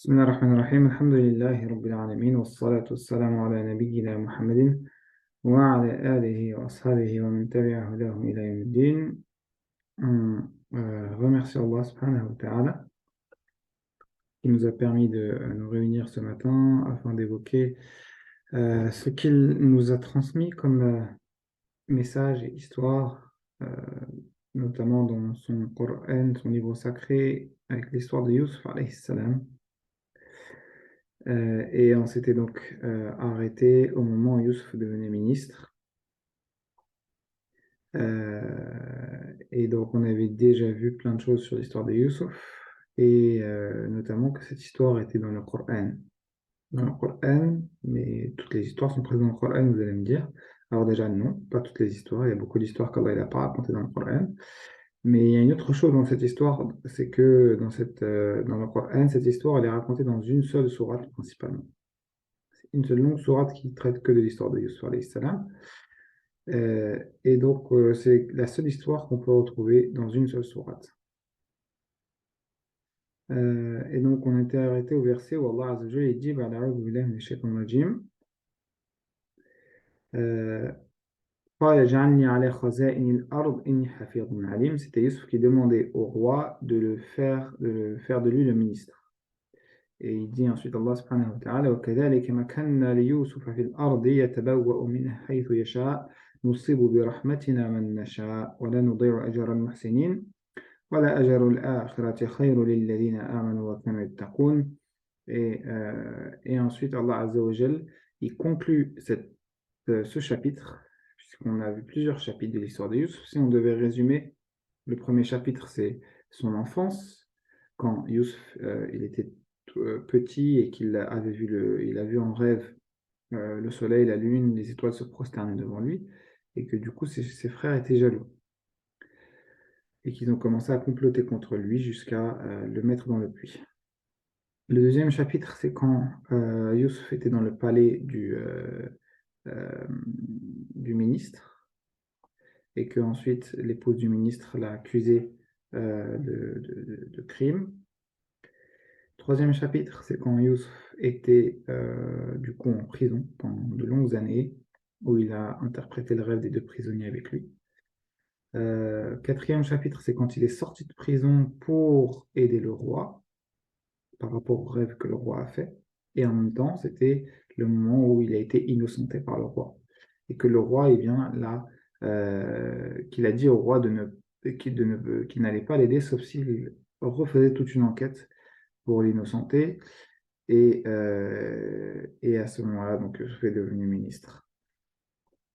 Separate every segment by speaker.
Speaker 1: بسم الله الرحمن الرحيم الحمد لله رب العالمين والصلاة والسلام على نبينا محمد وعلى آله وأصحابه ومن تبع هداه إلى يوم الدين. Remercie Allah subhanahu wa ta'ala qui nous a permis de nous réunir ce matin afin d'évoquer ce qu'il nous a transmis comme message et histoire, notamment dans son Coran, son livre sacré, avec l'histoire de Yusuf alayhi salam. Et on s'était donc arrêté au moment où Youssouf devenait ministre. Et donc on avait déjà vu plein de choses sur l'histoire de Youssouf, et notamment que cette histoire était dans le Coran. Dans le Coran, mais toutes les histoires sont présentes dans le Coran, vous allez me dire. Alors déjà non, pas toutes les histoires, il y a beaucoup d'histoires qu'Allah n'a pas racontées dans le Coran. Mais il y a une autre chose dans cette histoire, c'est que dans le Coran, cette histoire elle est racontée dans une seule sourate principalement. Une seule longue sourate qui traite que de l'histoire de Yusuf alayhi salam. Et donc, c'est la seule histoire qu'on peut retrouver dans une seule sourate. Et donc, on était arrêté au verset où Allah Azza wa Jalla dit Ba'da a'udhu billahi minash shaitanir rajim. قال اجعلني على خزائن الأرض إني حفيظ عليم. C'était Yusuf qui demandait au roi de faire de lui le ministre. Et il dit ensuite Allah subhanahu wa ta'ala وكذلك مكنا ليوسف في الأرض يتبوأ منها حيث يشاء نصيب برحمتنا من نشاء ولا نضيع أجر المحسنين ولا أجر الآخرة خير للذين آمنوا وكانوا يتقون. Et ensuite Allah Azza wa Jal il conclut ce chapitre, puisqu'on a vu plusieurs chapitres de l'histoire de Yusuf. Si on devait résumer, le premier chapitre c'est son enfance, quand Yusuf il était petit et qu'il avait il a vu en rêve le soleil, la lune, les étoiles se prosterner devant lui, et que du coup ses frères étaient jaloux et qu'ils ont commencé à comploter contre lui jusqu'à le mettre dans le puits. Le deuxième chapitre, c'est quand Youssef était dans le palais du ministre, et que ensuite l'épouse du ministre l'a accusé de crime. Troisième chapitre, c'est quand Youssef était du coup en prison pendant de longues années, où il a interprété le rêve des deux prisonniers avec lui. Quatrième chapitre, c'est quand il est sorti de prison pour aider le roi par rapport au rêve que le roi a fait. Et en même temps, c'était le moment où il a été innocenté par le roi. Et que le roi, eh bien, là, qu'il a dit au roi qu'il n'allait pas l'aider, sauf s'il refaisait toute une enquête pour l'innocenter. Et à ce moment-là, donc, Youssef est devenu ministre.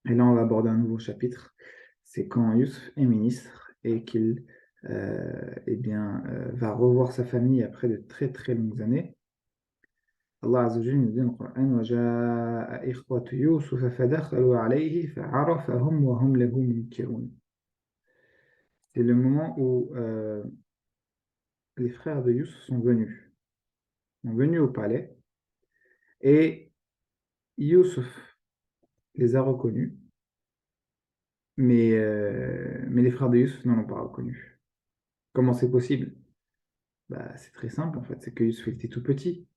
Speaker 1: Et là, on va aborder un nouveau chapitre. C'est quand Youssef est ministre et qu'il eh bien, va revoir sa famille après de très très longues années. Allah Azza wa Jalla nous dit dans le Coran وَجَاءَ إِخْوَةُ يُوسُفَ فَدَخَلُوا عَلَيْهِ فَعَرَفَهُمْ وَهُمْ لَهُ مُنكِرُونَ. C'est le moment où les frères de Youssef sont venus au palais, et Youssef les a reconnus, mais les frères de Youssef n'en ont pas reconnu. Comment c'est possible? Bah, c'est très simple en fait, c'est que Youssef était tout petit.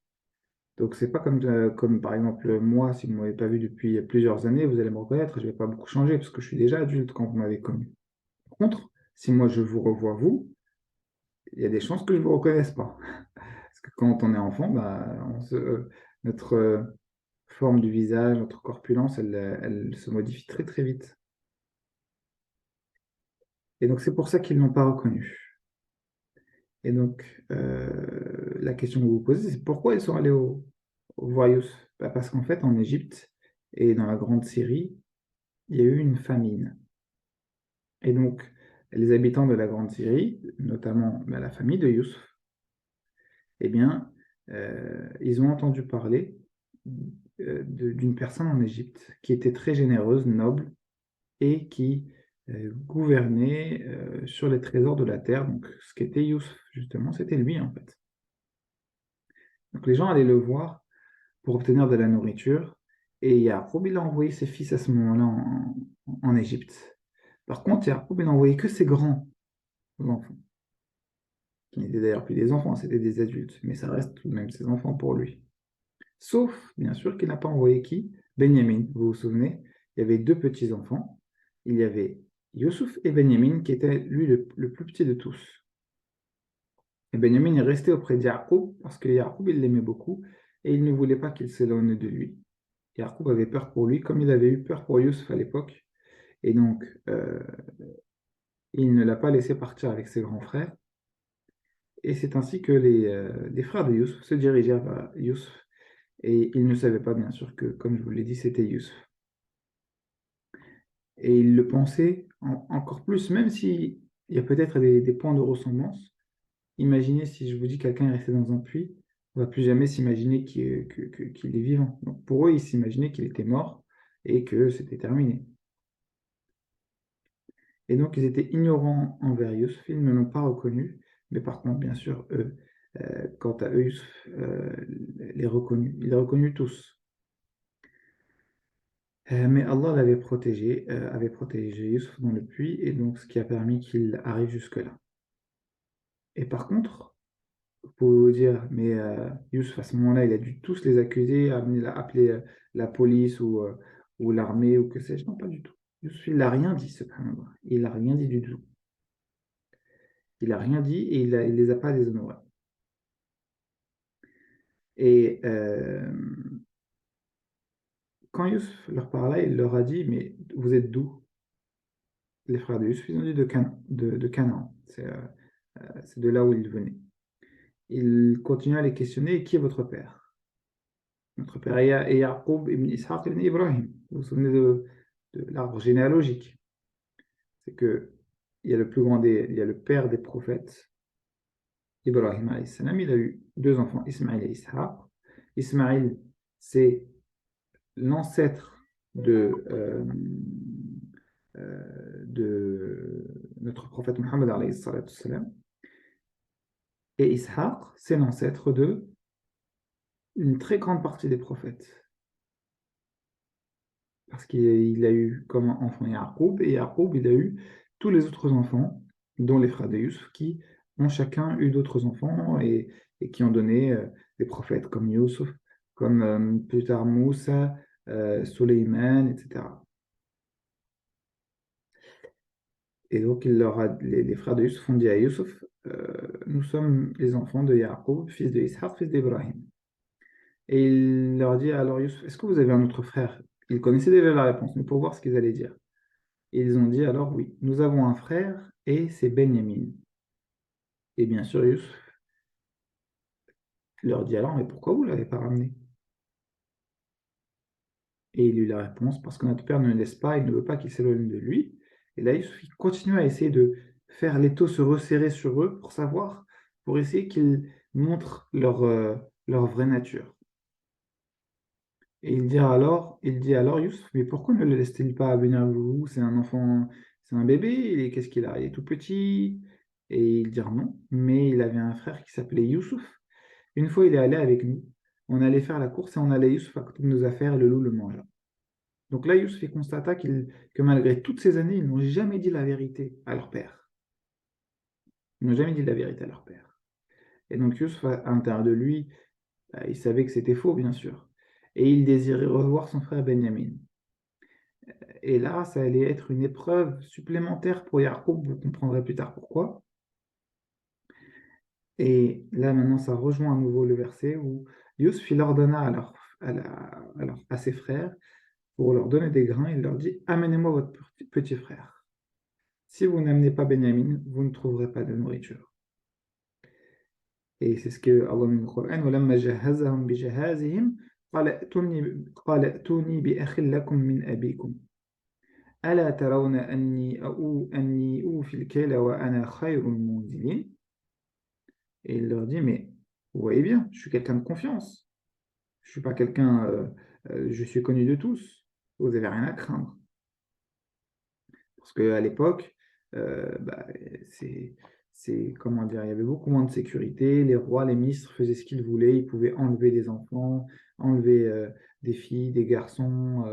Speaker 1: Donc c'est pas comme par exemple moi, si vous ne m'avez pas vu depuis plusieurs années, vous allez me reconnaître, je ne vais pas beaucoup changer parce que je suis déjà adulte quand vous m'avez connu. Par contre, si moi je vous revois vous, il y a des chances que je ne vous reconnaisse pas. Parce que quand on est enfant, bah, notre forme du visage, notre corpulence, elle se modifie très très vite. Et donc c'est pour ça qu'ils ne l'ont pas reconnu. Et donc la question que vous vous posez, c'est pourquoi ils sont allés au voir Youssef? Bah, parce qu'en fait, en Égypte et dans la Grande Syrie, il y a eu une famine. Et donc, les habitants de la Grande Syrie, notamment la famille de Youssef, eh bien, ils ont entendu parler d'une personne en Égypte qui était très généreuse, noble, et qui gouvernait sur les trésors de la terre. Donc, ce qu'était Youssef, justement, c'était lui, en fait. Donc, les gens allaient le voir pour obtenir de la nourriture, et Yacoub, il a envoyé ses fils à ce moment-là en Égypte. Par contre, Yacoub, il n'a envoyé que ses grands enfants. qui n'étaient d'ailleurs plus des enfants, c'était des adultes, mais ça reste tout de même ses enfants pour lui. Sauf, bien sûr, qu'il n'a pas envoyé qui? Benjamin. Vous vous souvenez? Il y avait deux petits-enfants. Il y avait Youssouf et Benjamin, qui était lui le plus petit de tous. Et Benjamin est resté auprès de Yacoub parce que Yacoub, il l'aimait beaucoup et il ne voulait pas qu'il s'éloigne de lui. Yacoub avait peur pour lui, comme il avait eu peur pour Youssouf à l'époque. Et donc, il ne l'a pas laissé partir avec ses grands frères. Et c'est ainsi que les frères de Youssouf se dirigèrent vers Youssouf. Et ils ne savaient pas, bien sûr, que, comme je vous l'ai dit, c'était Youssouf. Et ils le pensaient encore plus, même s'il y a peut-être des points de ressemblance. Imaginez si je vous dis que quelqu'un est resté dans un puits, on ne va plus jamais s'imaginer qu'il est vivant. Donc pour eux, ils s'imaginaient qu'il était mort et que c'était terminé. Et donc ils étaient ignorants envers Youssouf, ils ne l'ont pas reconnu, mais par contre, bien sûr, eux, quant à eux, Youssouf les reconnut. Il les reconnut tous. Mais Allah avait protégé Youssouf dans le puits, et donc ce qui a permis qu'il arrive jusque-là. Et par contre, pour vous dire, mais Youssouf, à ce moment-là, il a dû tous les accuser, appeler la police ou l'armée ou que sais-je. Non, pas du tout. Youssouf, il n'a rien dit, subhanallah. Il n'a rien dit du tout. Il n'a rien dit et il les a pas déshonorés. Et quand Youssouf leur parlait, il leur a dit, mais vous êtes d'où? Les frères de Youssouf, ils ont dit de Canaan. C'est de là où ils venaient. Il continue à les questionner, et qui est votre père? Notre père est Yaqub ibn Ishaq ibn Ibrahim. Vous vous souvenez de l'arbre généalogique? C'est que il y a le père des prophètes, Ibrahim alayhi salam. Il a eu deux enfants, Ismaïl et Ishaq. Ismaïl, c'est l'ancêtre de notre prophète Mohammed alayhi salatu salam. Et Ishaq, c'est l'ancêtre de une très grande partie des prophètes. Parce qu'il a eu comme enfant Yaqub, et Yaqub, il a eu tous les autres enfants, dont les frères de Yusuf, qui ont chacun eu d'autres enfants et qui ont donné des prophètes comme Yusuf, comme plus tard Moussa, Suleiman, etc. Et donc, les frères de Yusuf ont dit à Yusuf, nous sommes les enfants de Yaqub, fils de Ishaq, fils d'Ibrahim. Et il leur dit alors, Yusuf, est-ce que vous avez un autre frère? Ils connaissaient déjà la réponse, mais pour voir ce qu'ils allaient dire. Et ils ont dit alors, oui, nous avons un frère et c'est Benjamin. Et bien sûr, Yusuf leur dit alors, mais pourquoi vous ne l'avez pas ramené? Et il eut la réponse, parce que notre père ne le laisse pas, il ne veut pas qu'il s'éloigne de lui. Et là, Yusuf il continue à essayer de faire l'étau se resserrer sur eux pour savoir, pour essayer qu'ils montrent leur vraie nature. Et il dit alors, Youssef, mais pourquoi ne le laisse-t-il pas venir avec vous? C'est un enfant, c'est un bébé, qu'est-ce qu'il a? Il est tout petit. Et il dit non, mais il avait un frère qui s'appelait Youssouf. Une fois, il est allé avec nous. On allait faire la course et on allait Youssouf à côté de nos affaires et le loup le mangea. Donc là, Youssouf, il constata que malgré toutes ces années, ils n'ont jamais dit la vérité à leur père. Ils n'ont jamais dit la vérité à leur père. Et donc Youssouf, à l'intérieur de lui, il savait que c'était faux, bien sûr. Et il désirait revoir son frère Benjamin. Et là, ça allait être une épreuve supplémentaire pour Yacoub, vous comprendrez plus tard pourquoi. Et là, maintenant, ça rejoint à nouveau le verset où Yusuf il ordonna à ses frères pour leur donner des grains. Il leur dit, amenez-moi votre petit frère. Si vous n'amenez pas Benjamin, vous ne trouverez pas de nourriture. Et c'est ce que Allah dit dans le Coran. وَلَمَّا جَهَّزَهُم بِجَهَازِهِمْ قال ائتوني بأخ لكم من أبيكم ألا ترون أني أوفي الكيل وأنا خير المنزلين. Et il leur dit, mais vous voyez bien, je suis quelqu'un de confiance. Je suis pas quelqu'un, je suis connu de tous. Vous n'avez rien à craindre. Parce qu'à l'époque, bah, c'est, comment dire, il y avait beaucoup moins de sécurité. Les rois, les ministres faisaient ce qu'ils voulaient. Ils pouvaient enlever des enfants, enlever des filles, des garçons.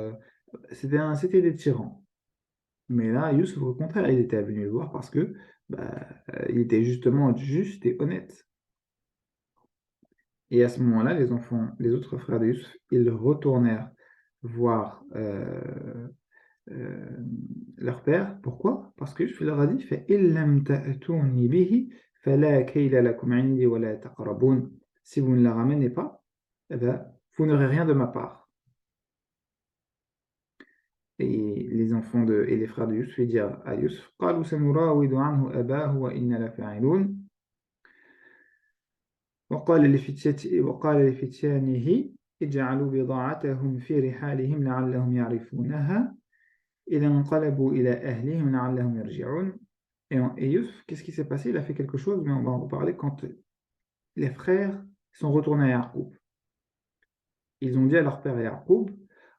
Speaker 1: C'était des tyrans. Mais là, Youssef, au contraire, il était venu le voir parce que il était justement juste et honnête. Et à ce moment-là, les enfants, les autres frères de Yusuf, ils retournèrent voir euh, leur père. Pourquoi? Parce que Yusuf leur a dit فَإِن لَمْ تَأْتُونِي بِهِ فَلَا كَيْلَ لَكُمْ عِنْدِي وَلَا تَقْرَبُونِ. Si vous ne la ramenez pas, eh ben, vous n'aurez rien de ma part. Et les enfants et les frères de Yusuf lui dirent à Yusuf قالوا سنراود عنه أباه وإنا لفاعلون. وقال لفتيانه اجعلوا بضاعتهم في رحالهم لعلهم يعرفونها إذا انقلبوا إلى أهلهم لعلهم يرجعون. Et Yusuf, qu'est-ce qui s'est passé? Il a fait quelque chose, mais on va en reparler quand les frères sont retournés à Yaqub. Ils ont dit à leur père Yaqub,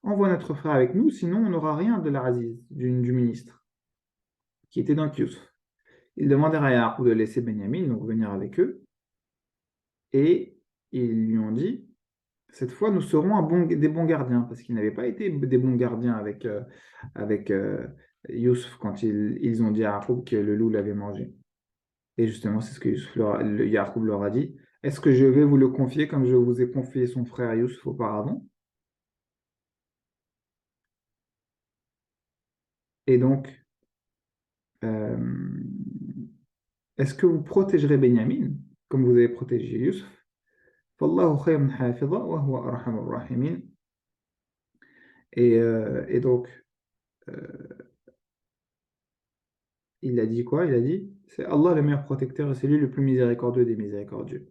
Speaker 1: envoie notre frère avec nous, sinon on n'aura rien de l'Aziz, du ministre, qui était donc Yusuf. Ils demandèrent à Yaqub de laisser Benyamin, donc venir avec eux, et ils lui ont dit, cette fois nous serons des bons gardiens, parce qu'ils n'avaient pas été des bons gardiens avec Yusuf quand ils ont dit à Yaqub que le loup l'avait mangé. Et justement, c'est ce que Yaqub leur a dit. Est-ce que je vais vous le confier comme je vous ai confié son frère Yusuf auparavant? Et donc, euh, est-ce que vous protégerez Benyamin comme vous avez protégé Yusuf? فالله خير حافظا وهو أرحم الراحمين. Et donc, euh, il a dit quoi? Il a dit, c'est Allah le meilleur protecteur et c'est lui le plus miséricordieux des miséricordieux.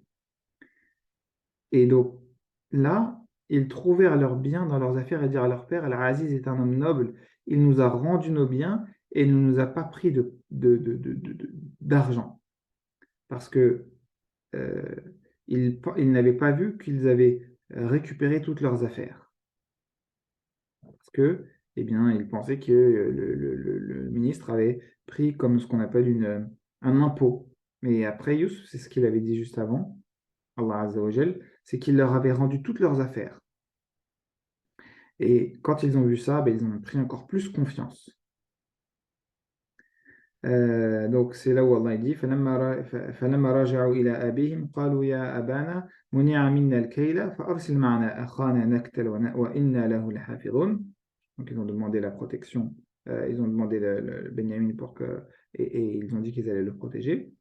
Speaker 1: Et donc, là, ils trouvèrent leurs biens dans leurs affaires et dirent à leur père, Al-Aziz est un homme noble, il nous a rendu nos biens et il ne nous a pas pris d'argent. Parce que euh, ils n'avaient pas vu qu'ils avaient récupéré toutes leurs affaires. Parce que, eh bien, ils pensaient que le ministre avait pris comme ce qu'on appelle un impôt. Mais après, Youssef, c'est ce qu'il avait dit juste avant, Allah Azza wa Jal, c'est qu'il leur avait rendu toutes leurs affaires. Et quand ils ont vu ça, ben, ils ont pris encore plus confiance. Donc c'est là où Allah dit فلما رجعوا إلى أبيهم قالوا يا أبانا منع منا الكيل فأرسل معنا أخانا نكتل وإنا له لحافظون. Donc ils ont demandé la protection, ils ont demandé le Benjamin et ils ont dit qu'ils allaient le protéger.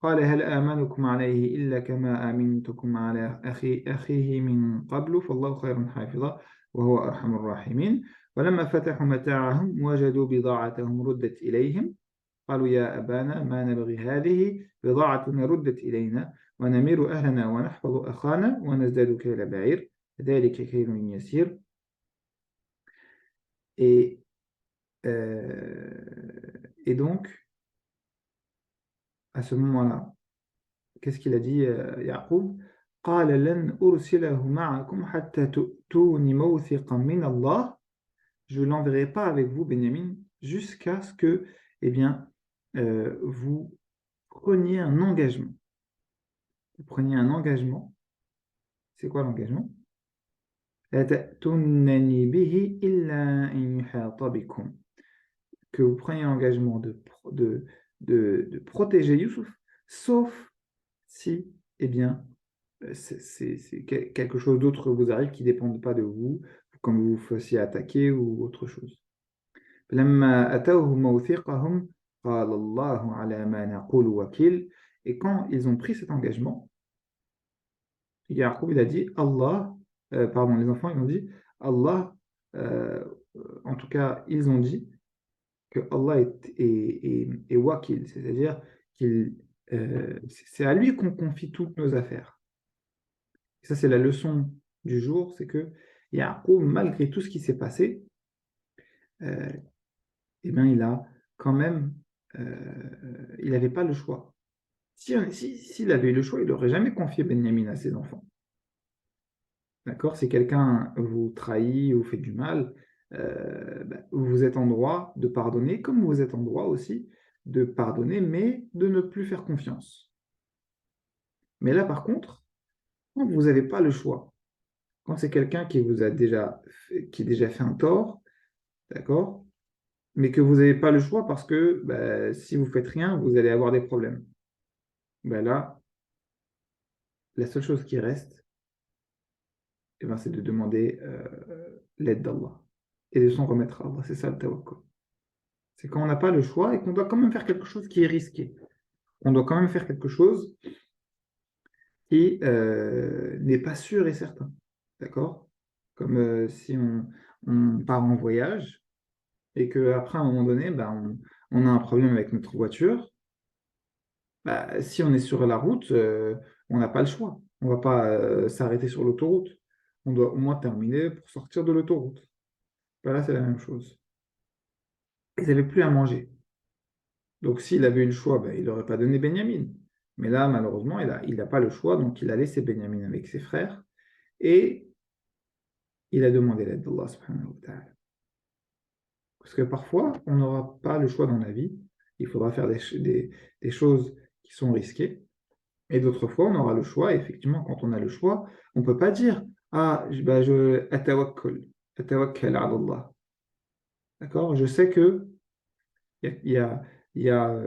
Speaker 1: قال هل آمنكم عليه إلا كما آمنتكم على أخيه من قبل فالله خير حافظا وهو أرحم الراحمين. ولما فتحوا متاعهم وجدوا بضاعتهم ردت إليهم قالوا يا أبانا ما نبغي هذه بضاعتنا ردت إلينا ونمير أهلنا ونحفظ أخانا ونزداد كيل بعير ذلك كيل يسير. Et, et donc, à ce moment-là, qu'est-ce qu'il a dit Yaqub? قال لن أرسله معكم حتى تؤتوني موثقا من الله. Je ne l'enverrai pas avec vous, Benjamin, jusqu'à ce que, eh bien, vous preniez un engagement. Vous preniez un engagement. C'est quoi l'engagement? لا تأتونني به إلا أن يحاط بكم. Que vous preniez l'engagement de protéger Youssouf, sauf si, eh bien, c'est quelque chose d'autre vous arrive qui ne dépend pas de vous, comme vous vous fassiez attaquer ou autre chose. لما أتوه موثقهم قال الله على ما نقول وكيل. Et quand ils ont pris cet engagement, Yaqub il a dit Allah, pardon, les enfants ils ont dit Allah, euh, en tout cas ils ont dit que Allah est wakil, c'est-à-dire qu'il c'est à lui qu'on confie toutes nos affaires. Et ça c'est la leçon du jour, c'est que Yaqub, malgré tout ce qui s'est passé, euh, eh bien, il a quand même, il n'avait pas le choix. S'il avait eu le choix, il n'aurait jamais confié Benyamin à ses enfants. D'accord? Si quelqu'un vous trahit ou fait du mal, vous êtes en droit de pardonner, comme vous êtes en droit aussi de pardonner, mais de ne plus faire confiance. Mais là, par contre, quand vous n'avez pas le choix, quand c'est quelqu'un qui vous a déjà fait un tort, d'accord? mais que vous n'avez pas le choix parce que si vous faites rien, vous allez avoir des problèmes. Là, la seule chose qui reste, c'est de demander l'aide d'Allah et de s'en remettre à Allah. C'est ça le tawakkul. C'est quand on n'a pas le choix et qu'on doit quand même faire quelque chose qui est risqué. On doit quand même faire quelque chose qui n'est pas sûr et certain. D'accord? Comme si on part en voyage et qu'après, à un moment donné, on a un problème avec notre voiture. Si on est sur la route, on n'a pas le choix. On ne va pas s'arrêter sur l'autoroute. On doit au moins terminer pour sortir de l'autoroute. Là, c'est la même chose. Ils n'avaient plus à manger. Donc, s'il avait eu le choix, il n'aurait pas donné Benyamin. Mais là, malheureusement, il n'a pas le choix. Donc, il a laissé Benyamin avec ses frères et il a demandé l'aide d'Allah subhanahu wa ta'ala. Parce que parfois, on n'aura pas le choix dans la vie. Il faudra faire des choses qui sont risquées. Et d'autres fois, on aura le choix. Et effectivement, quand on a le choix, on ne peut pas dire ah, je atawakkal ala Allah. D'accord? Je sais que il y a, il y a,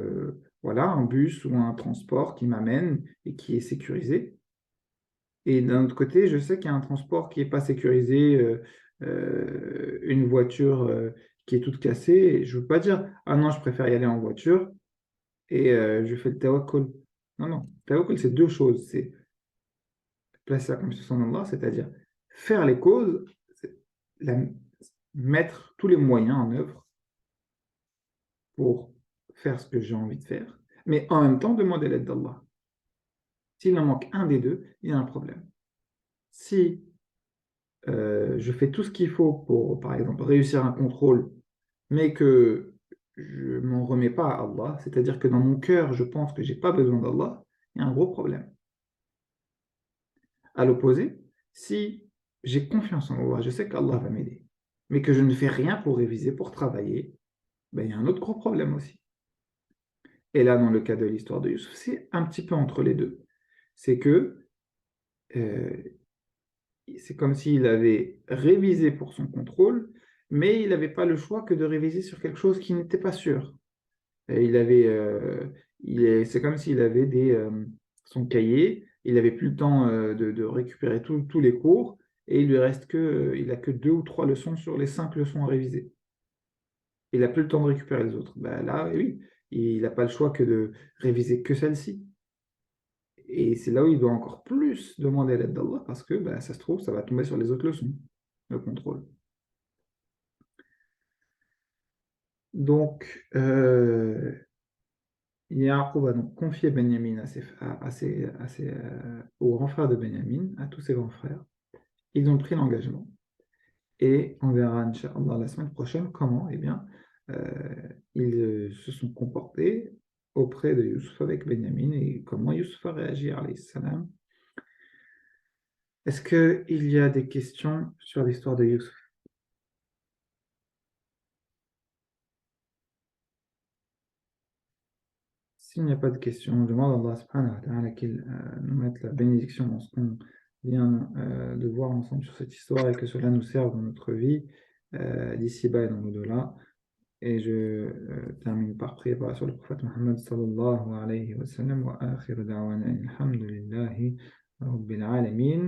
Speaker 1: voilà, un bus ou un transport qui m'amène et qui est sécurisé. Et d'un autre côté, je sais qu'il y a un transport qui n'est pas sécurisé, une voiture qui est toute cassée. Et je ne veux pas dire ah non, je préfère y aller en voiture et je fais le tawakkul. Non, non. Tawakkul, c'est deux choses. C'est placer la confiance en Allah, c'est-à-dire faire les causes, la- mettre tous les moyens en œuvre pour faire ce que j'ai envie de faire, mais en même temps demander l'aide d'Allah. S'il en manque un des deux, il y a un problème. Si je fais tout ce qu'il faut pour, par exemple, réussir un contrôle, mais que je ne m'en remets pas à Allah, c'est-à-dire que dans mon cœur, je pense que je n'ai pas besoin d'Allah, il y a un gros problème. À l'opposé, si j'ai confiance en Allah, je sais qu'Allah va m'aider, mais que je ne fais rien pour réviser, pour travailler, il y a un autre gros problème aussi. Et là, dans le cas de l'histoire de Youssouf, c'est un petit peu entre les deux. C'est que euh, c'est comme s'il avait révisé pour son contrôle, mais il n'avait pas le choix que de réviser sur quelque chose qui n'était pas sûr. Et c'est comme s'il avait son cahier, il n'avait plus le temps de récupérer tous les cours, et il lui reste il a que deux ou trois leçons sur les 5 leçons à réviser. Il n'a plus le temps de récupérer les autres. Là, oui, il n'a pas le choix que de réviser que celle-ci. Et c'est là où il doit encore plus demander l'aide d'Allah parce que ça se trouve, ça va tomber sur les autres leçons, le contrôle. Donc, Yaaqub a donc confié Benyamin aux grands frères de Benyamin, à tous ses grands frères. Ils ont pris l'engagement. Et on verra, Inch'Allah, la semaine prochaine comment ils se sont comportés auprès de Youssouf avec Benyamin et comment Youssouf a réagi, alayhi salam. Est-ce qu'il y a des questions sur l'histoire de Youssouf? S'il n'y a pas de questions, je demande à Allah subhanahu wa ta'ala qu'il nous mette la bénédiction dans ce qu'on vient de voir ensemble sur cette histoire et que cela nous serve dans notre vie, d'ici-bas et dans l'au-delà. Et je termine par prier sur le prophète Muhammad sallallahu alayhi wa sallam wa akhiru da'wana alhamdulillahi rabbil alamin.